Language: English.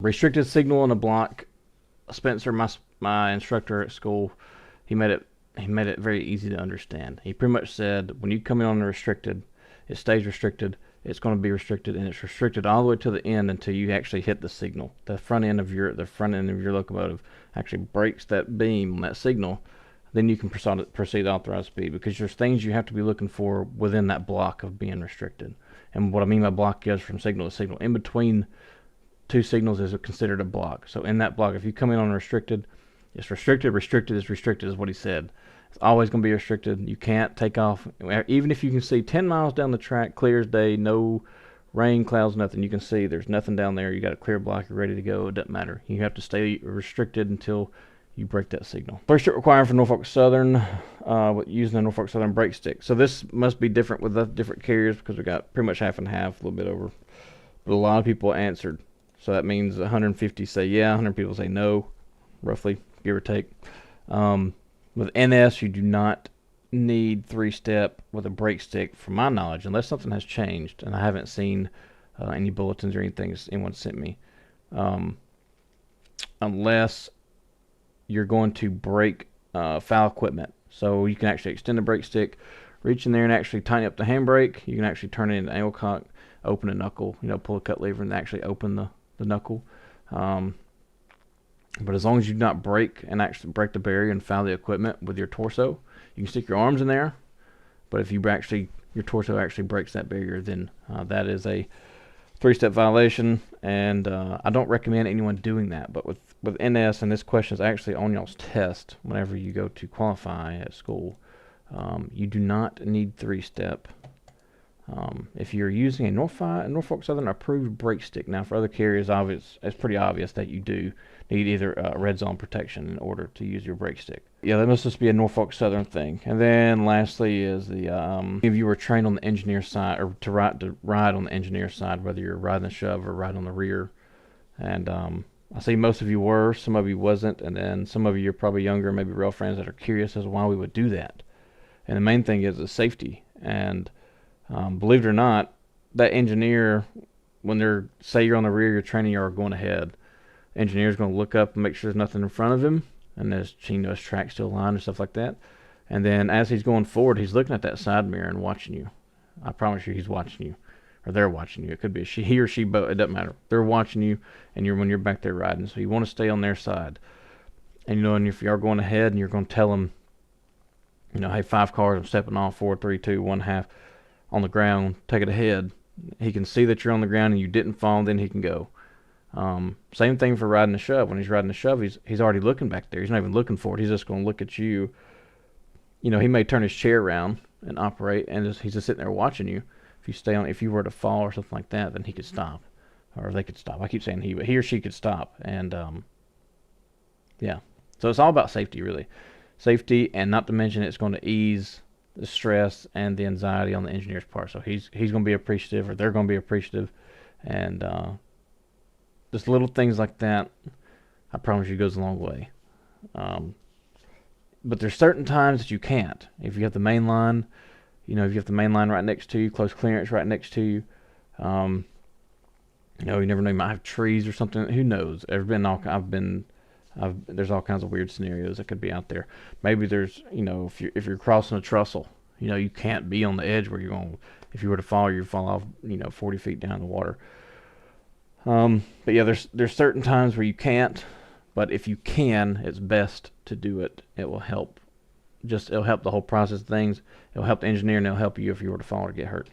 Restricted signal in a block. Spencer, my instructor at school, he made it very easy to understand. He pretty much said when you come in on the restricted, it stays restricted. It's going to be restricted, and it's restricted all the way to the end until you actually hit the signal. The front end of your locomotive actually breaks that beam on that signal. Then you can proceed to authorized speed, because there's things you have to be looking for within that block of being restricted. And what I mean by block is from signal to signal. In between two signals is considered a block. So in that block, if you come in on restricted, it's restricted. Restricted is restricted, is what he said. It's always going to be restricted. You can't take off. Even if you can see 10 miles down the track, clear as day, no rain, clouds, nothing. You can see there's nothing down there. You got a clear block. You're ready to go. It doesn't matter. You have to stay restricted until you break that signal. First strict requirement for Norfolk Southern, using the Norfolk Southern brake stick. So this must be different with the different carriers, because we got pretty much half and half, a little bit over. But a lot of people answered. So that means 150 say yeah, 100 people say no, roughly, give or take. With NS, you do not need three-step with a brake stick, from my knowledge, unless something has changed, and I haven't seen any bulletins or anything anyone sent me. Unless you're going to break foul equipment. So you can actually extend the brake stick, reach in there and actually tighten up the handbrake. You can actually turn it into angle cock, open a knuckle, pull a cut lever and actually open the knuckle. But as long as you do not break and break the barrier and foul the equipment with your torso, you can stick your arms in there. But if your torso actually breaks that barrier, then that is a three-step violation, and I don't recommend anyone doing that. But with NS, and this question is actually on y'all's test whenever you go to qualify at school, you do not need three-step. If you're using a Norfolk Southern approved brake stick, now for other carriers, it's pretty obvious that you do need either red zone protection in order to use your brake stick. Yeah, that must just be a Norfolk Southern thing. And then lastly is the if you were trained on the engineer side, or to ride on the engineer side, whether you're riding the shove or riding on the rear. And I see most of you were, some of you wasn't, and then some of you are probably younger, maybe rail friends that are curious as to why we would do that. And the main thing is the safety. And believe it or not, that engineer, when say you're on the rear, you're training, you're going ahead, engineer's going to look up and make sure there's nothing in front of him, and there's his track still aligned and stuff like that. And then as he's going forward, he's looking at that side mirror and watching you. I promise you, he's watching you, or they're watching you. It could be he or she, both. It doesn't matter. They're watching you, and when you're back there riding. So you want to stay on their side. And and if you are going ahead, and you're going to tell them, hey, 5 cars, I'm stepping off, 4, 3, 2, 1/2. On the ground, take it ahead. He can see that you're on the ground and you didn't fall, then he can go. Same thing for riding the shove. When he's riding the shove, he's already looking back there. He's not even looking forward. He's just going to look at you. He may turn his chair around and operate, and he's just sitting there watching you. If you were to fall or something like that, then he could stop, or they could stop. I keep saying he, but he or she could stop. And yeah, so it's all about safety, really. Safety, and not to mention it's going to ease the stress and the anxiety on the engineer's part. So he's going to be appreciative, or they're going to be appreciative, and just little things like that, I promise you, goes a long way. But there's certain times that you can't. If you have the main line, if you have the main line right next to you, close clearance right next to you, you never know, you might have trees or something. Who knows? There's all kinds of weird scenarios that could be out there. Maybe there's, if you're crossing a trestle, you can't be on the edge where you're going. If you were to fall, you fall off, 40 feet down in the water. But yeah, there's certain times where you can't, but if you can, it's best to do it. It will help. It'll help the whole process of things. It'll help the engineer, and it'll help you if you were to fall or get hurt.